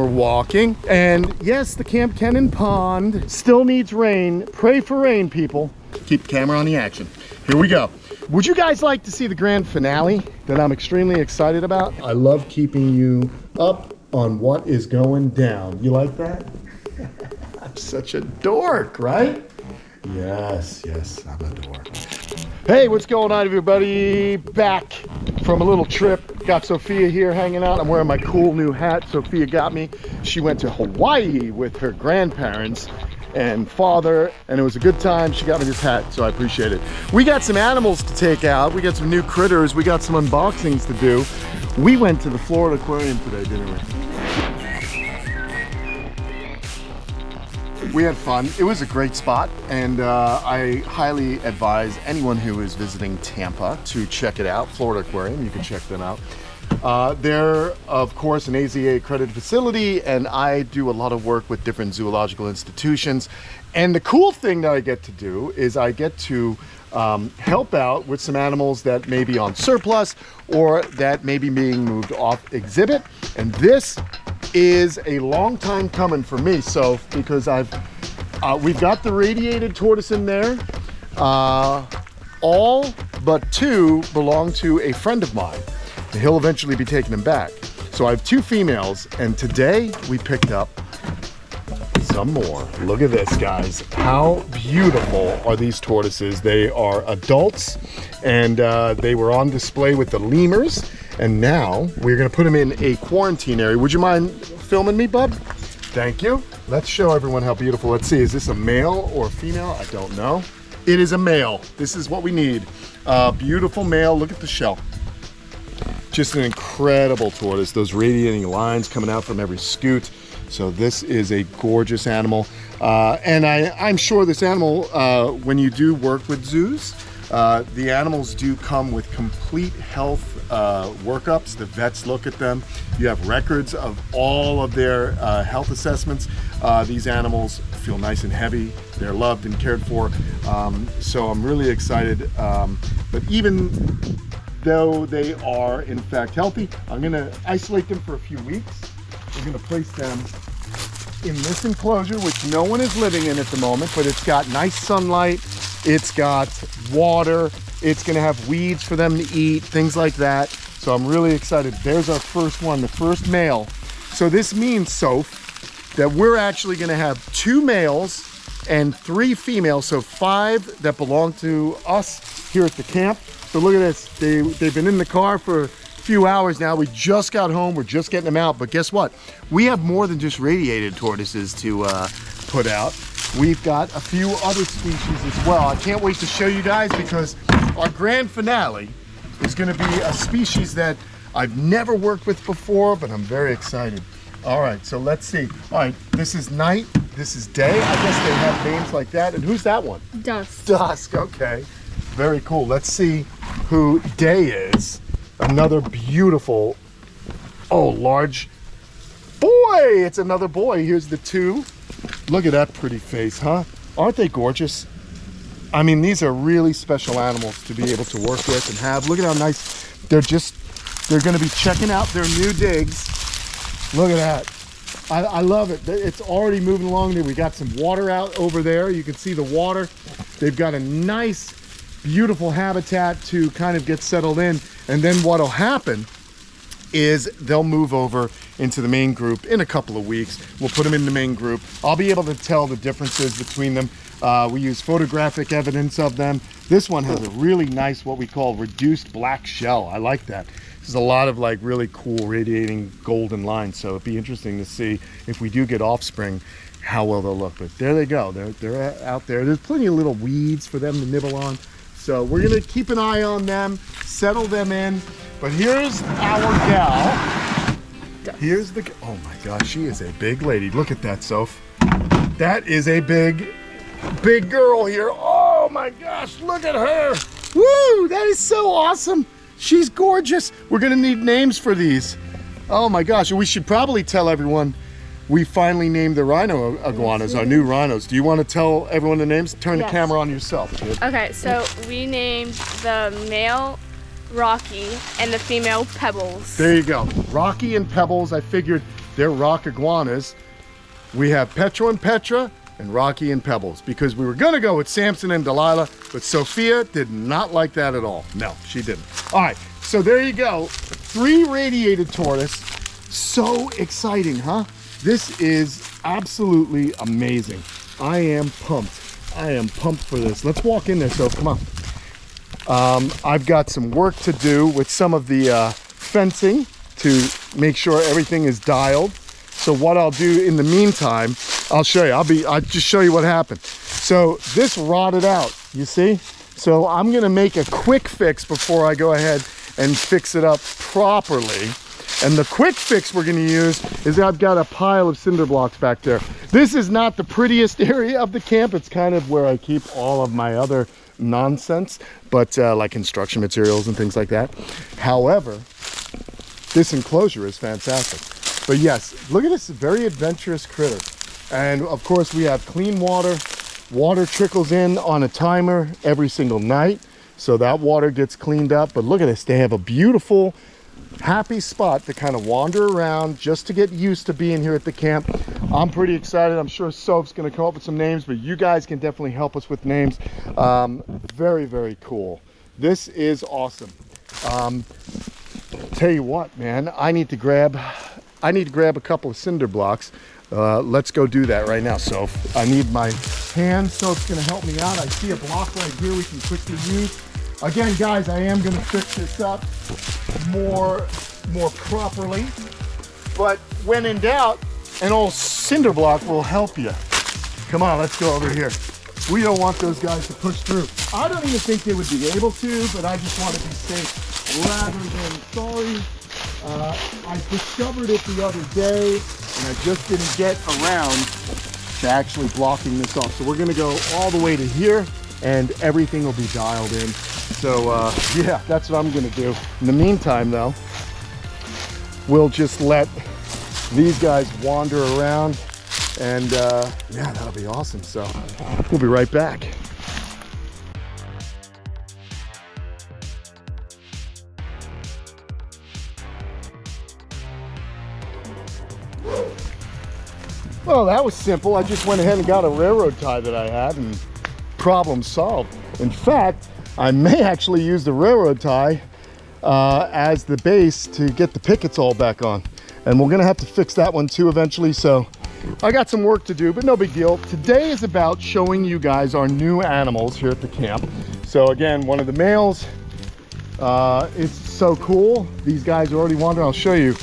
We're walking, and yes, the Kamp Kenan pond still needs rain. Pray for rain, people. Keep the camera on the action. Here we go. Would you guys like to see the grand finale that I'm extremely excited about? I love keeping you up on what is going down. You like that? I'm such a dork, right? Yes, I'm a dork. Hey, what's going on, everybody? Back from a little trip. Got Sophia here hanging out. I'm wearing my cool new hat Sophia got me. She went to Hawaii with her grandparents and father, and it was a good time. She got me this hat, so I appreciate it. We got some animals to take out. We got some new critters. We got some unboxings to do. We went to the Florida Aquarium today, didn't we? We had fun. It was a great spot, and I highly advise anyone who is visiting Tampa to check it out. Florida Aquarium, you can check them out. They're, of course, an AZA accredited facility, and I do a lot of work with different zoological institutions. And the cool thing that I get to do is I get to help out with some animals that may be on surplus or that may be being moved off exhibit. And this is a long time coming for me, so because we've got the radiated tortoise in there. All but two belong to a friend of mine. He'll eventually be taking them back. So I have two females, and today we picked up some more. Look at this, guys. How beautiful are these tortoises? They are adults, and they were on display with the lemurs, and now we're gonna put them in a quarantine area. Would you mind filming me, bub? Thank you. Let's show everyone how beautiful. Let's see, is this a male or a female? I don't know. It is a male. This is what we need. Beautiful male. Look at the shell. Just an incredible tortoise. Those radiating lines coming out from every scoot. So this is a gorgeous animal. And I'm sure this animal, when you do work with zoos, the animals do come with complete health workups. The vets look at them. You have records of all of their health assessments. These animals feel nice and heavy. They're loved and cared for. So I'm really excited. But even though they are in fact healthy, I'm gonna isolate them for a few weeks. We're gonna place them in this enclosure, which no one is living in at the moment, but it's got nice sunlight, it's got water, it's gonna have weeds for them to eat, things like that. So I'm really excited. There's our first one, the first male. So this means, Soph, that we're actually gonna have 2 males and 3 females, so 5 that belong to us here at the camp. So look at this, they've been in the car for a few hours now. We just got home, we're just getting them out, but guess what? We have more than just radiated tortoises to put out. We've got a few other species as well. I can't wait to show you guys because our grand finale is gonna be a species that I've never worked with before, but I'm very excited. All right, so let's see. All right, this is night, this is day. I guess they have names like that. And who's that one? Dusk. Dusk, okay. Very cool. Let's see who Day is. Another beautiful, large boy. It's another boy. Here's the 2. Look at that pretty face, huh? Aren't they gorgeous? I mean, these are really special animals to be able to work with and have. Look at how nice. They're going to be checking out their new digs. Look at that. I love it. It's already moving along there. We got some water out over there. You can see the water. They've got a nice, beautiful habitat to kind of get settled in. And then what'll happen is they'll move over into the main group in a couple of weeks. We'll put them in the main group. I'll be able to tell the differences between them. We use photographic evidence of them. This one has a really nice, what we call reduced black shell. I like that. There's a lot of like really cool radiating golden lines. So it'd be interesting to see if we do get offspring, how well they'll look. But there they go. They're out there. There's plenty of little weeds for them to nibble on. So we're gonna keep an eye on them, settle them in. But here's our gal. Here's the, oh my gosh, she is a big lady. Look at that, Soph. That is a big girl here. Oh my gosh, look at her. Woo, that is so awesome. She's gorgeous. We're gonna need names for these. Oh my gosh, we should probably tell everyone we finally named the rhino iguanas, our new rhinos. Do you want to tell everyone the names? Turn the camera on yourself. Kid. Okay, so we named the male Rocky and the female Pebbles. There you go. Rocky and Pebbles. I figured They're rock iguanas. We have Petro and Petra and Rocky and Pebbles, because we were gonna go with Samson and Delilah, but Sophia did not like that at all. No, she didn't. All right, so there you go. 3 radiated tortoise. So exciting, huh? This is absolutely amazing. I am pumped. I am pumped for this. Let's walk in there, so come on. I've got some work to do with some of the fencing to make sure everything is dialed. So what I'll do in the meantime, I'll show you. I'll just show you what happened. So this rotted out, you see? So I'm gonna make a quick fix before I go ahead and fix it up properly. And the quick fix we're gonna use is I've got a pile of cinder blocks back there. This is not the prettiest area of the camp. It's kind of where I keep all of my other nonsense, but like construction materials and things like that. However, this enclosure is fantastic. But yes, look at this very adventurous critter. And of course we have clean water. Water trickles in on a timer every single night. So that water gets cleaned up. But look at this, they have a beautiful, happy spot to kind of wander around just to get used to being here at the camp. I'm pretty excited. I'm sure Soph's gonna come up with some names, but you guys can definitely help us with names. Very, very cool. This is awesome. Tell you what, man, I need to grab a couple of cinder blocks. Let's go do that right now, Soph. I need my hand. Soph's gonna help me out. I see a block right here we can quickly use. Again, guys, I am gonna fix this up more properly. But when in doubt, an old cinder block will help you. Come on, let's go over here. We don't want those guys to push through. I don't even think they would be able to, but I just want to be safe rather than sorry. I discovered it the other day, and I just didn't get around to actually blocking this off. So we're gonna go all the way to here, and everything will be dialed in. So yeah, that's what I'm gonna do. In the meantime though, we'll just let these guys wander around, and yeah, that'll be awesome. So we'll be right back. Well, that was simple. I just went ahead and got a railroad tie that I had, and problem solved. In fact, I may actually use the railroad tie as the base to get the pickets all back on. And we're gonna have to fix that one too eventually. So I got some work to do, but no big deal. Today is about showing you guys our new animals here at the camp. So again, one of the males, it's so cool. These guys are already wandering. I'll show you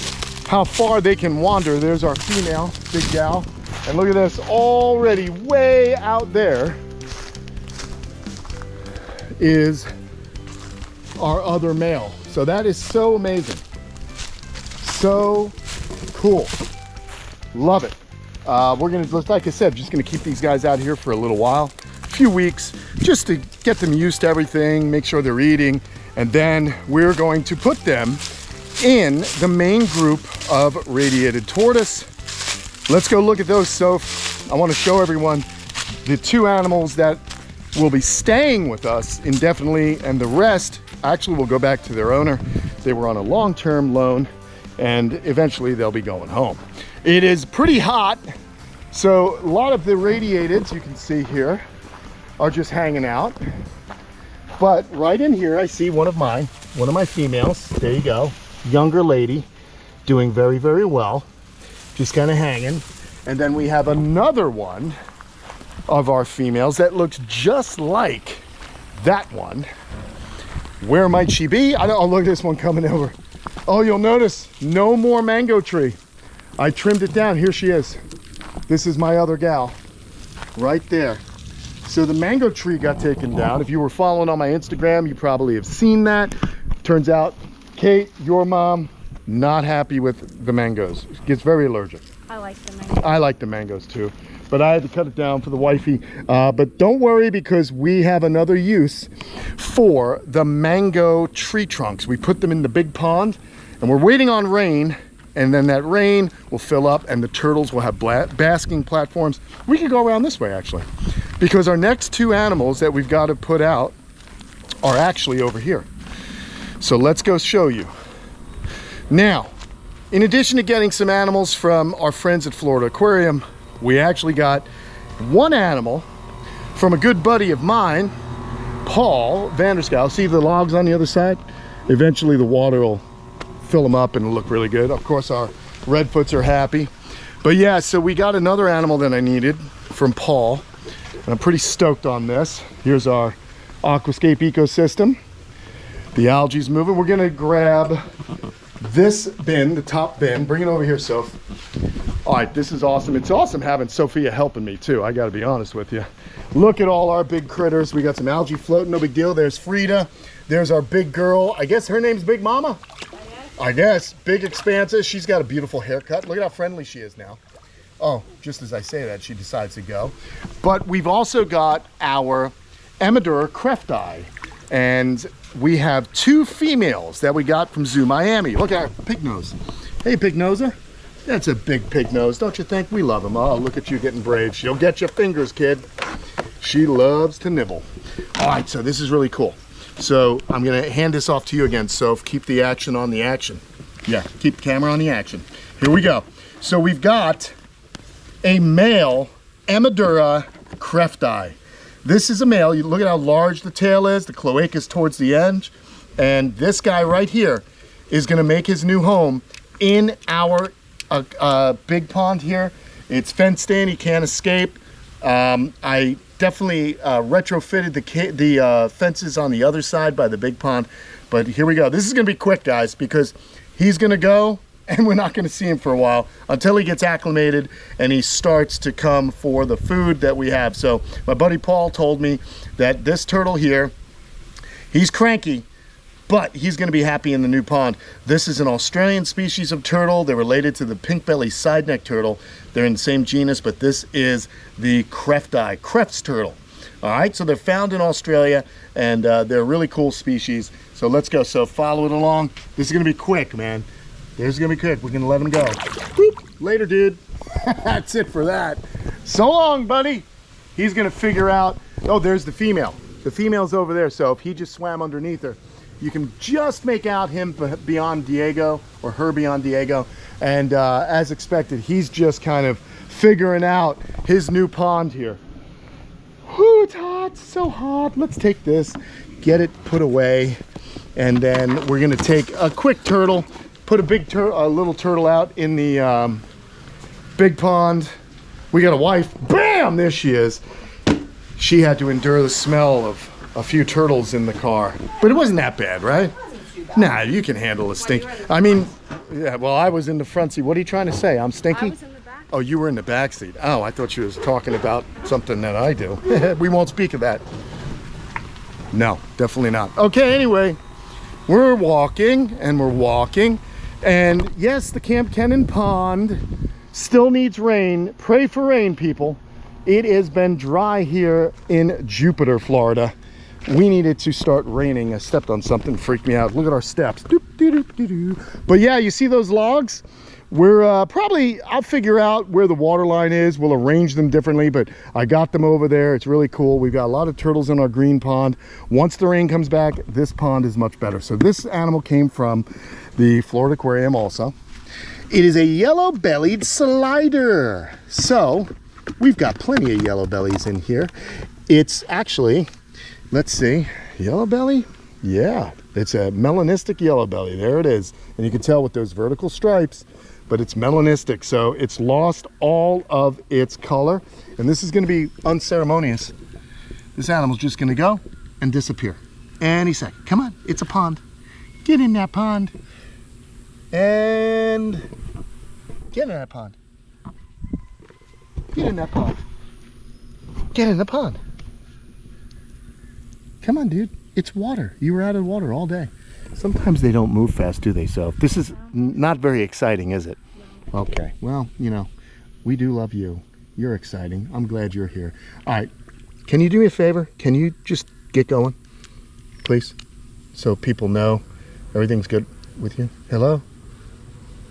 how far they can wander. There's our female, big gal. And look at this, already way out there is our other male. So that is so amazing. So cool. Love it. We're gonna, like I said, just gonna keep these guys out here for a little while, a few weeks, just to get them used to everything, make sure they're eating, and then we're going to put them in the main group of radiated tortoise. Let's go look at those. So I want to show everyone the 2 animals that will be staying with us indefinitely, and the rest actually will go back to their owner. They were on a long-term loan, and eventually they'll be going home. It is pretty hot, so a lot of the radiateds you can see here are just hanging out. But right in here I see one of my females. There you go. Younger lady, doing very, very well, just kind of hanging. And then we have another one of our females that looks just like that one. Where might she be? I don't. Oh, look at this one coming over. Oh, you'll notice no more mango tree. I trimmed it down. Here she is. This is my other gal right there. So the mango tree got taken down. If you were following on my Instagram, you probably have seen that. Turns out Kate, your mom, not happy with the mangoes. Gets very allergic. I like the mangoes. I like the mangoes too, but I had to cut it down for the wifey. But don't worry, because we have another use for the mango tree trunks. We put them in the big pond, and we're waiting on rain, and then that rain will fill up and the turtles will have basking platforms. We could go around this way actually, because our next 2 animals that we've got to put out are actually over here. So let's go show you. Now, In addition to getting some animals from our friends at Florida Aquarium, we actually got one animal from a good buddy of mine, Paul Vanderskuil. See the logs on the other side? Eventually the water will fill them up and it'll look really good. Of course our redfoots are happy. But yeah, so we got another animal that I needed from Paul. And I'm pretty stoked on this. Here's our aquascape ecosystem. The algae's moving. We're gonna grab this bin, the top bin. Bring it over here, Soph. All right, this is awesome. It's awesome having Sophia helping me too, I gotta be honest with you. Look at all our big critters. We got some algae floating, no big deal. There's Frida. There's our big girl. I guess her name's Big Mama? I guess. Big Expansive. She's got a beautiful haircut. Look at how friendly she is now. Oh, just as I say that, she decides to go. But we've also got our Amadura crefti. And we have two females that we got from Zoo Miami. Look at our pig nose. Hey, pig noser. That's a big pig nose, don't you think? We love him. Oh, look at you getting brave. She'll get your fingers, kid. She loves to nibble. All right, so this is really cool. So I'm gonna hand this off to you again, Soph. Keep the action on the action. Yeah, keep the camera on the action. Here we go. So we've got a male Amadura crefti. This is a male. You look at how large the tail is. The cloaca is towards the end. And this guy right here is gonna make his new home in our big pond here. It's fenced in, he can't escape. I definitely retrofitted the fences on the other side by the big pond. But here we go. This is gonna be quick, guys, because he's gonna go and we're not gonna see him for a while until he gets acclimated and he starts to come for the food that we have. So my buddy Paul told me that this turtle here, he's cranky, but he's gonna be happy in the new pond. This is an Australian species of turtle. They're related to the pink belly side neck turtle. They're in the same genus, but this is the crefti, Kreft's turtle. All right, so they're found in Australia and they're a really cool species. So let's go, so follow it along. This is gonna be quick, man. This is gonna be quick, we're gonna let him go. Boop. Later, dude. That's it for that. So long, buddy. He's gonna figure out, oh, there's the female. The female's over there, so if he just swam underneath her, you can just make out him beyond Diego, or her beyond Diego. And as expected, he's just kind of figuring out his new pond here. Whew, it's hot, so hot. Let's take this, get it put away. And then we're gonna take a quick turtle, put a little turtle out in the big pond. We got a wife, bam, there she is. She had to endure the smell of a few turtles in the car, but it wasn't that bad, right? Nah, you can handle a stink. I mean, yeah, well, I was in the front seat. What are you trying to say? I'm stinky? I was in the back. Oh, you were in the back seat. Oh, I thought you was talking about something that I do. We won't speak of that. No, definitely not. Okay, anyway, we're walking and we're walking. And yes, the Kamp Kenan pond still needs rain. Pray for rain, people. It has been dry here in Jupiter, Florida. We needed to start raining. I stepped on something, freaked me out. Look at our steps. Doop, doop, doop, doop. But yeah, you see those logs? We're I'll figure out where the water line is. We'll arrange them differently, but I got them over there. It's really cool. We've got a lot of turtles in our green pond. Once the rain comes back, this pond is much better. So this animal came from the Florida Aquarium also. It is a yellow-bellied slider. So we've got plenty of yellow bellies in here. It's actually, let's see, yellow belly? Yeah, it's a melanistic yellow belly. There it is. And you can tell with those vertical stripes, but it's melanistic. So it's lost all of its color. And this is gonna be unceremonious. This animal's just gonna go and disappear any second. Come on, it's a pond. Get in that pond. And get in that pond. Get in that pond. Get in the pond. Come on, dude. It's water. You were out of water all day. Sometimes they don't move fast, do they? So this is not very exciting, is it? No. Okay. Well, you know, we do love you. You're exciting. I'm glad you're here. All right. Can you do me a favor? Can you just get going, please? So people know everything's good with you. Hello?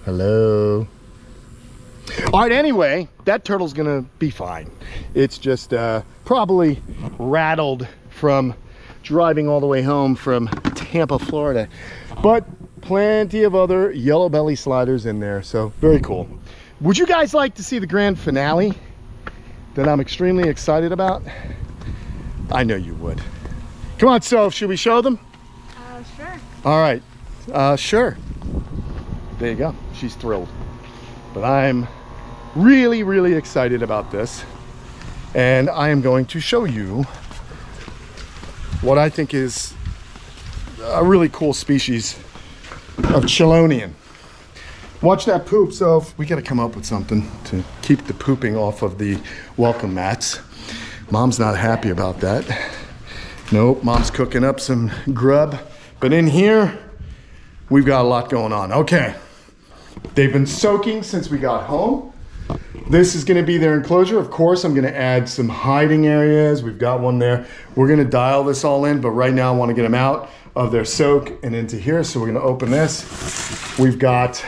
Hello? All right, anyway, that turtle's gonna be fine. It's just probably rattled from driving all the way home from Tampa, Florida. But plenty of other yellow belly sliders in there, so very cool. Would you guys like to see the grand finale that I'm extremely excited about? I know you would. Come on, Soph, should we show them? Sure. All right, sure. There you go, she's thrilled. But I'm really, really excited about this. And I am going to show you what I think is a really cool species of Chelonian. Watch that poop. So we got to come up with something to keep the pooping off of the welcome mats. Mom's not happy about that. Nope, Mom's cooking up some grub. But in here, we've got a lot going on. Okay, they've been soaking since we got home. This is going to be their enclosure. Of course, I'm going to add some hiding areas. We've got one there. We're going to dial this all in, but right now I want to get them out of their soak and into here. So we're going to open this. We've got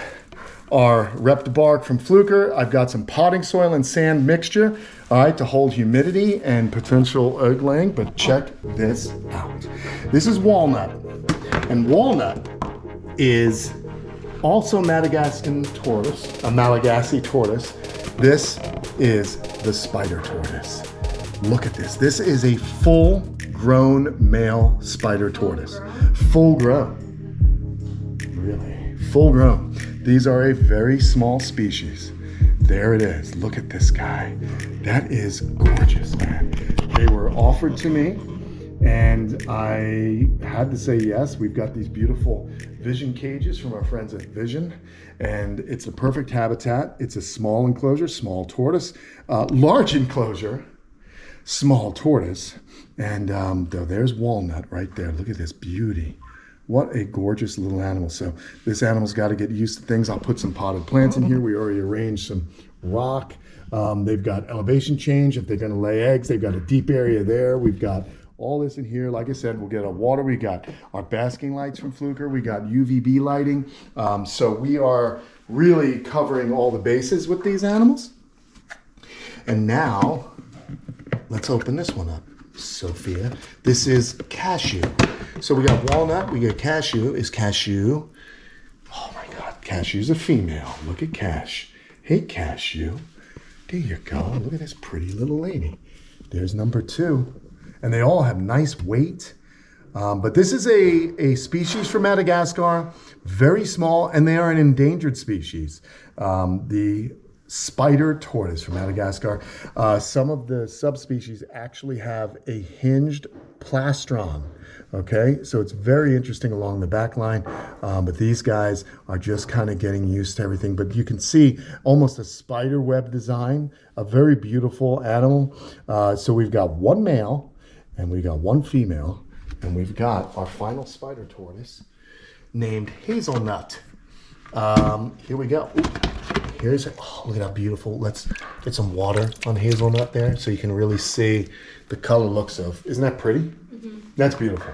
our Rept bark from Fluker. I've got some potting soil and sand mixture, all right, to hold humidity and potential egg laying. But check this out. This is walnut, and walnut is also Madagascan tortoise, a Malagasy tortoise. This is the spider tortoise. Look at this. This is a full-grown male spider tortoise. Full-grown. Really, full-grown. These are a very small species. There it is. Look at this guy. That is gorgeous, man. They were offered to me, and I had to say yes. We've got these beautiful Vision cages from our friends at Vision, and it's a perfect habitat. It's a small enclosure, small tortoise, large enclosure, small tortoise, and there's walnut right there. Look at this beauty. What a gorgeous little animal. So this animal's got to get used to things. I'll put some potted plants in here. We already arranged some rock. They've got elevation change if they're going to lay eggs. They've got a deep area there. We've got all this in here. Like I said, we'll get our water. We got our basking lights from Fluker. We got UVB lighting. So we are really covering all the bases with these animals. And now, let's open this one up, Sophia. This is cashew. So we got walnut, we got cashew. Is cashew, oh my God, cashew's a female. Look at Cash. Hey, Cashew. There you go. Look at this pretty little lady. There's number 2. And they all have nice weight. But this is a species from Madagascar, very small, and they are an endangered species. The spider tortoise from Madagascar. Some of the subspecies actually have a hinged plastron. Okay, so it's very interesting along the back line, but these guys are just kind of getting used to everything. But you can see almost a spider web design, a very beautiful animal. So we've got one male and we've got one female, and we've got our final spider tortoise named Hazelnut. Here we go. Here's, oh, look at how beautiful. Let's get some water on Hazelnut there so you can really see the color looks of. Isn't that pretty? Mm-hmm. That's beautiful.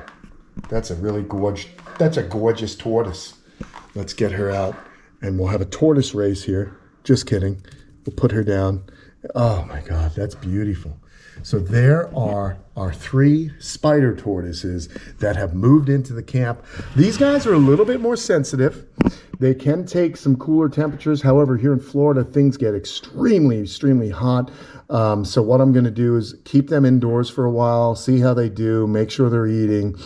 That's a really gorgeous tortoise. Let's get her out and we'll have a tortoise race here. Just kidding. We'll put her down. Oh my God, that's beautiful. So there are our 3 spider tortoises that have moved into the camp. These guys are a little bit more sensitive. They can take some cooler temperatures. However, here in Florida, things get extremely, extremely hot. So what I'm going to do is keep them indoors for a while, see how they do, make sure they're eating,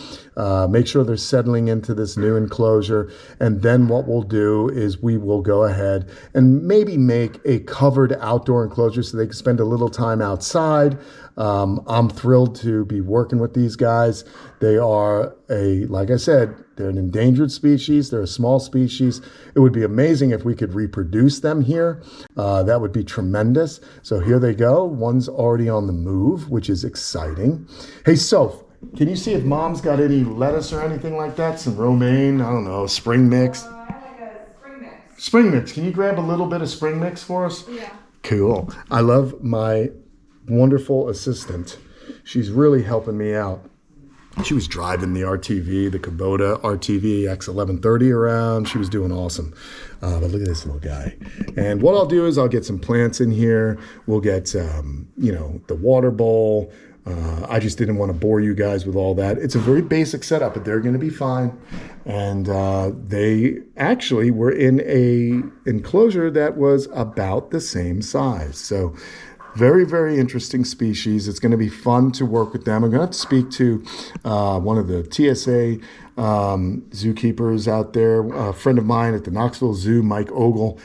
make sure they're settling into this new enclosure. And then what we'll do is we will go ahead and maybe make a covered outdoor enclosure so they can spend a little time outside. I'm thrilled to be working with these guys. They are like I said, they're an endangered species. They're a small species. It would be amazing if we could reproduce them here. That would be tremendous. So here they go. One's already on the move, which is exciting. Hey, Soph, can you see if Mom's got any lettuce or anything like that? Some romaine, I don't know, spring mix? I like a spring mix. Spring mix. Can you grab a little bit of spring mix for us? Yeah. Cool. I love my wonderful assistant. She's really helping me out. She was driving the RTV, the Kubota RTV X1130 around. She was doing awesome. But look at this little guy. And what I'll do is I'll get some plants in here. We'll get, the water bowl. I just didn't want to bore you guys with all that. It's a very basic setup, but they're going to be fine. And they actually were in a enclosure that was about the same size. So very, very interesting species. It's going to be fun to work with them. I'm going to have to speak to one of the TSA zookeepers out there, a friend of mine at the Knoxville Zoo, Mike Ogle,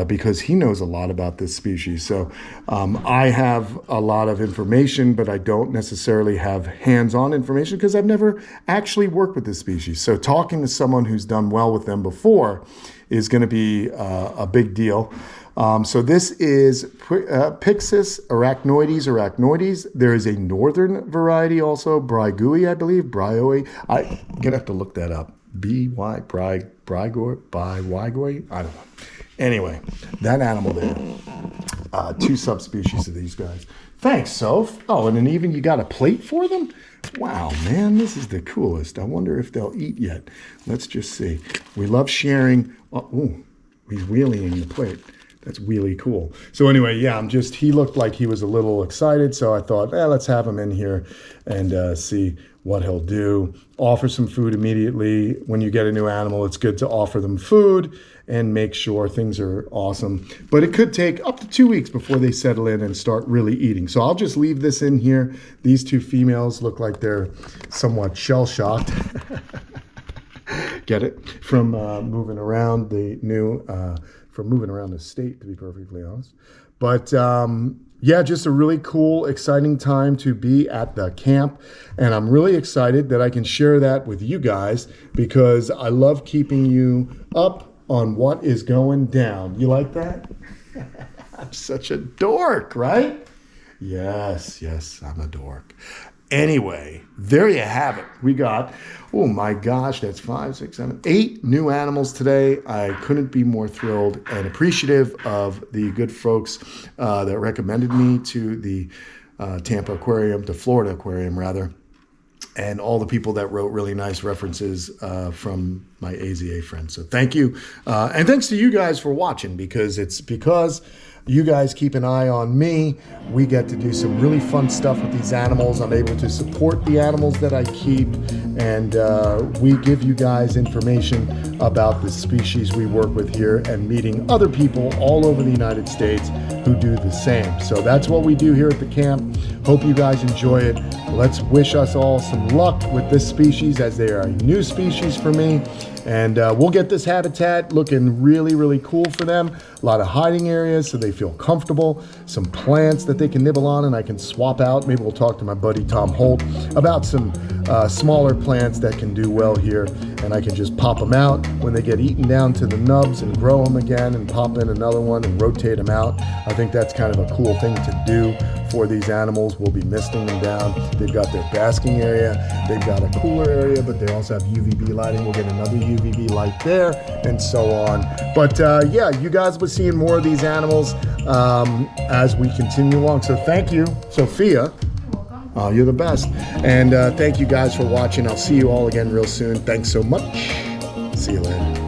because he knows a lot about this species. So I have a lot of information, but I don't necessarily have hands-on information because I've never actually worked with this species. So talking to someone who's done well with them before is going to be a big deal. So this is Pyxis arachnoides. There is a northern variety also, Brigui, I believe. Brioi. I'm going to have to look that up. B-Y, Brigoi? I don't know. Anyway, that animal there. 2 subspecies of these guys. Thanks, Soph. Oh, and then even you got a plate for them? Wow, man, this is the coolest. I wonder if they'll eat yet. Let's just see. We love sharing. Oh, he's wheeling the plate. That's really cool. So anyway, yeah, he looked like he was a little excited. So I thought, let's have him in here and see what he'll do. Offer some food immediately. When you get a new animal, it's good to offer them food and make sure things are awesome. But it could take up to 2 weeks before they settle in and start really eating. So I'll just leave this in here. These 2 females look like they're somewhat shell-shocked. Get it? From moving around the new... from moving around the state, to be perfectly honest. But yeah, just a really cool, exciting time to be at the camp. And I'm really excited that I can share that with you guys because I love keeping you up on what is going down. You like that? I'm such a dork, right? Yes, I'm a dork. Anyway, there you have it. We got, oh my gosh, that's 5, 6, 7, 8 new animals today. I couldn't be more thrilled and appreciative of the good folks that recommended me to the Tampa Aquarium, to Florida Aquarium rather, and all the people that wrote really nice references from my AZA friends. So thank you. And thanks to you guys for watching because it's because you guys keep an eye on me. We get to do some really fun stuff with these animals. I'm able to support the animals that I keep, and we give you guys information about the species we work with here and meeting other people all over the United States who do the same. So that's what we do here at the camp. Hope you guys enjoy it. Let's wish us all some luck with this species as they are a new species for me. And we'll get this habitat looking really, really cool for them. A lot of hiding areas so they feel comfortable. Some plants that they can nibble on and I can swap out. Maybe we'll talk to my buddy Tom Holt about some smaller plants that can do well here. And I can just pop them out when they get eaten down to the nubs and grow them again and pop in another one and rotate them out. I think that's kind of a cool thing to do for these animals. We'll be misting them down. They've got their basking area. They've got a cooler area, but they also have UVB lighting. We'll get another UVB light there and so on. But yeah, you guys will be seeing more of these animals as we continue along. So thank you, Sophia. Oh, you're the best. And thank you guys for watching. I'll see you all again real soon. Thanks so much. See you later.